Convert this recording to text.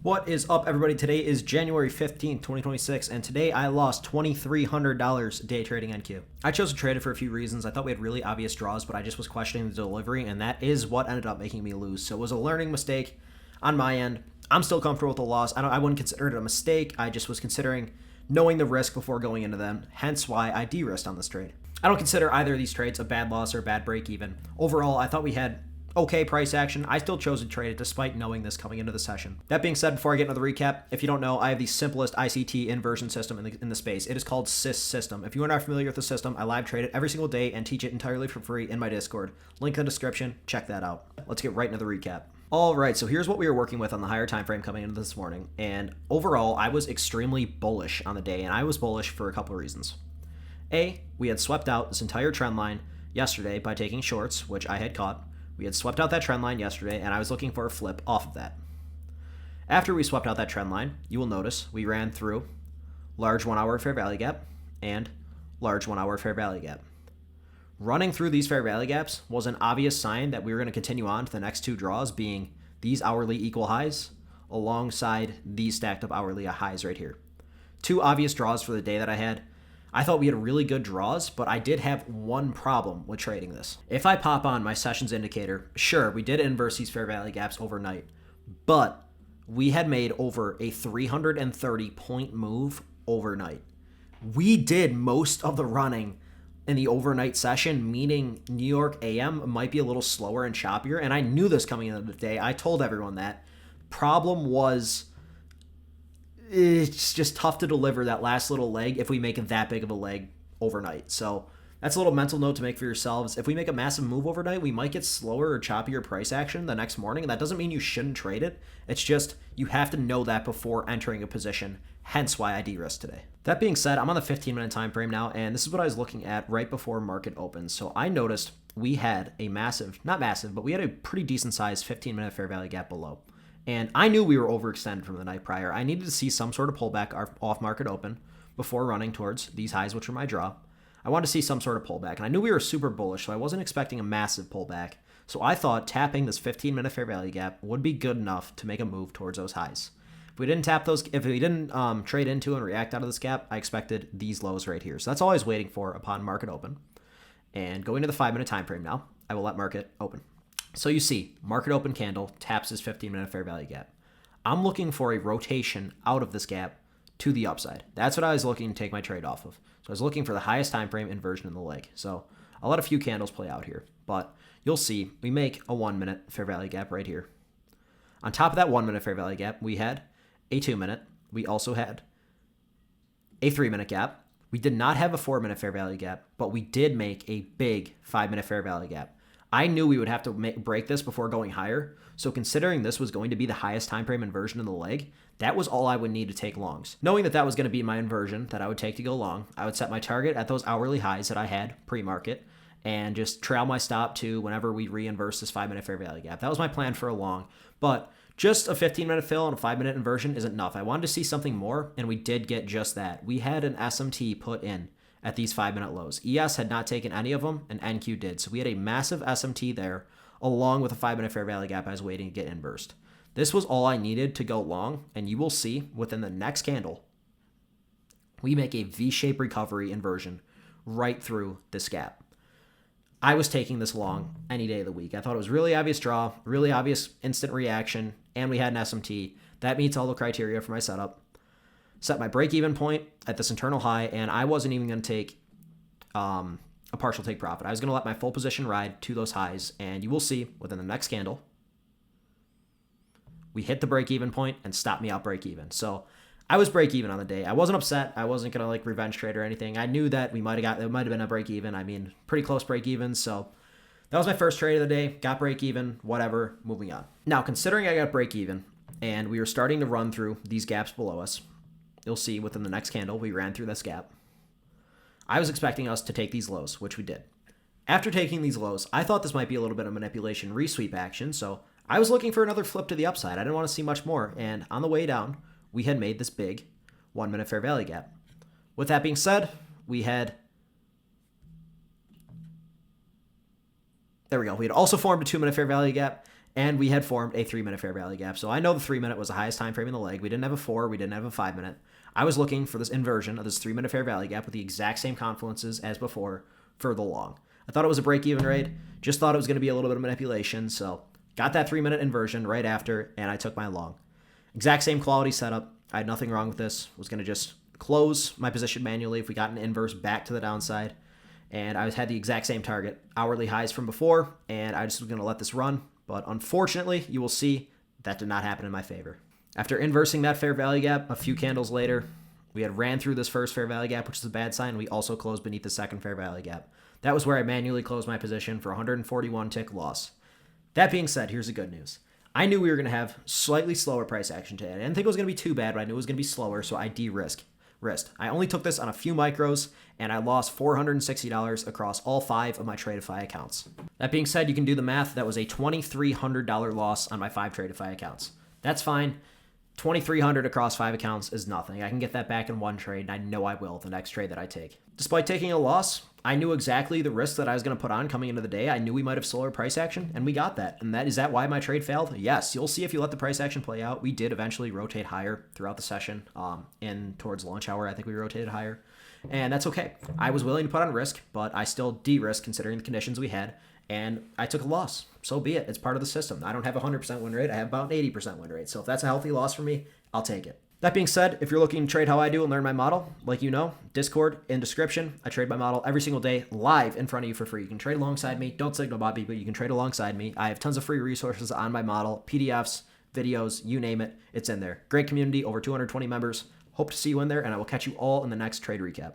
What is up, everybody? Today is January 15th, 2026, and today I lost $2,300 day trading NQ. I chose to trade it for a few reasons. I thought we had really obvious draws, but I just was questioning the delivery, and that is what ended up making me lose. So it was a learning mistake on my end. I'm still comfortable with the loss. I wouldn't consider it a mistake. I just was considering knowing the risk before going into them, hence why I de-risked on this trade. I don't consider either of these trades a bad loss or a bad break even. Overall, I thought we had okay price action. I still chose to trade it despite knowing this coming into the session. That being said, before I get into the recap, if you don't know, I have the simplest ICT inversion system in the space. It is called SYS system. If you are not familiar with the system, I live trade it every single day and teach it entirely for free in my Discord. Link in the description. Check that out. Let's get right into the recap. All right, so here's what we were working with on the higher time frame coming into this morning. And overall, I was extremely bullish on the day, and I was bullish for a couple of reasons. A, we had swept out this entire trend line yesterday by taking shorts, which I had caught. We had swept out that trend line yesterday, and I was looking for a flip off of that. After we swept out that trend line, you will notice we ran through large 1 hour fair value gap and large 1 hour fair value gap. Running through these fair value gaps was an obvious sign that we were going to continue on to the next two draws, being these hourly equal highs alongside these stacked up hourly highs right here. Two obvious draws for the day that I had. I thought we had really good draws, but I did have one problem with trading this. If I pop on my sessions indicator, sure, we did inverse these fair value gaps overnight, but we had made over a 330 point move overnight. We did most of the running in the overnight session, meaning New York AM might be a little slower and choppier, and I knew this coming into the day. I told everyone that. Problem was, it's just tough to deliver that last little leg if we make that big of a leg overnight. So that's a little mental note to make for yourselves. If we make a massive move overnight, we might get slower or choppier price action the next morning. And that doesn't mean you shouldn't trade it. It's just you have to know that before entering a position, hence why I de-risked today. That being said, I'm on the 15-minute time frame now, and this is what I was looking at right before market opens. So I noticed we had a massive, not massive, but we had a pretty decent sized 15-minute fair value gap below. And I knew we were overextended from the night prior. I needed to see some sort of pullback off market open before running towards these highs, which were my draw. I wanted to see some sort of pullback, and I knew we were super bullish, so I wasn't expecting a massive pullback. So I thought tapping this 15-minute fair value gap would be good enough to make a move towards those highs. If we didn't tap those, if we didn't trade into and react out of this gap, I expected these lows right here. So that's all I was waiting for upon market open. And going to the 5-minute time frame now, I will let market open. So you see, market open candle taps this 15-minute fair value gap. I'm looking for a rotation out of this gap to the upside. That's what I was looking to take my trade off of. So I was looking for the highest time frame inversion in the leg. So I'll let a few candles play out here, but you'll see we make a 1-minute fair value gap right here. On top of that 1-minute fair value gap, we had a 2-minute. We also had a 3-minute gap. We did not have a 4-minute fair value gap, but we did make a big 5-minute fair value gap. I knew we would have to break this before going higher, so considering this was going to be the highest time frame inversion in the leg, that was all I would need to take longs. Knowing that that was going to be my inversion that I would take to go long, I would set my target at those hourly highs that I had pre-market and just trail my stop to whenever we re-inverse this 5-minute fair value gap. That was my plan for a long, but just a 15-minute fill and a 5-minute inversion isn't enough. I wanted to see something more, and we did get just that. We had an SMT put in at these 5-minute lows. ES had not taken any of them, and NQ did. So we had a massive SMT there, along with a 5-minute fair value gap I was waiting to get inversed. This was all I needed to go long, and you will see within the next candle, we make a V-shaped recovery inversion right through this gap. I was taking this long any day of the week. I thought it was really obvious draw, really obvious instant reaction, and we had an SMT. That meets all the criteria for my setup. Set my break-even point at this internal high, and I wasn't even going to take a partial take profit. I was going to let my full position ride to those highs, and you will see within the next candle, we hit the break-even point and stopped me out break-even. So I was break-even on the day. I wasn't upset. I wasn't going to revenge trade or anything. I knew that it might have been a break-even. I mean, pretty close break-even. So that was my first trade of the day. Got break-even, whatever, moving on. Now, considering I got break-even and we were starting to run through these gaps below us, you'll see within the next candle, we ran through this gap. I was expecting us to take these lows, which we did. After taking these lows, I thought this might be a little bit of manipulation resweep action, so I was looking for another flip to the upside. I didn't want to see much more, and on the way down, we had made this big 1-minute fair value gap. With that being said, we had... There we go. We had also formed a 2-minute fair value gap, and we had formed a 3-minute fair value gap. So I know the 3-minute was the highest time frame in the leg. We didn't have a 4, we didn't have a 5-minute. I was looking for this inversion of this 3-minute fair value gap with the exact same confluences as before for the long. I thought it was a break-even rate, just thought it was going to be a little bit of manipulation, so got that 3-minute inversion right after, and I took my long. Exact same quality setup. I had nothing wrong with this. Was going to just close my position manually if we got an inverse back to the downside. And I had the exact same target, hourly highs from before, and I just was going to let this run. But unfortunately, you will see that did not happen in my favor. After inversing that fair value gap, a few candles later, we had ran through this first fair value gap, which is a bad sign. We also closed beneath the second fair value gap. That was where I manually closed my position for 141 tick loss. That being said, here's the good news. I knew we were going to have slightly slower price action today. I didn't think it was going to be too bad, but I knew it was going to be slower, so I de-risked. I only took this on a few micros, and I lost $460 across all 5 of my Tradeify accounts. That being said, you can do the math. That was a $2,300 loss on my 5 Tradeify accounts. That's fine. $2,300 across 5 accounts is nothing. I can get that back in one trade, and I know I will the next trade that I take. Despite taking a loss, I knew exactly the risk that I was going to put on coming into the day. I knew we might have slower price action, and we got that. And is that why my trade failed? Yes. You'll see if you let the price action play out. We did eventually rotate higher throughout the session. In towards lunch hour, I think we rotated higher. And that's okay. I was willing to put on risk, but I still de-risked considering the conditions we had. And I took a loss. So be it. It's part of the system. I don't have a 100% win rate. I have about an 80% win rate. So if that's a healthy loss for me, I'll take it. That being said, if you're looking to trade how I do and learn my model, like you know, Discord in description. I trade my model every single day live in front of you for free. You can trade alongside me. Don't signal Bobby, but you can trade alongside me. I have tons of free resources on my model, PDFs, videos, you name it. It's in there. Great community, over 220 members. Hope to see you in there, and I will catch you all in the next trade recap.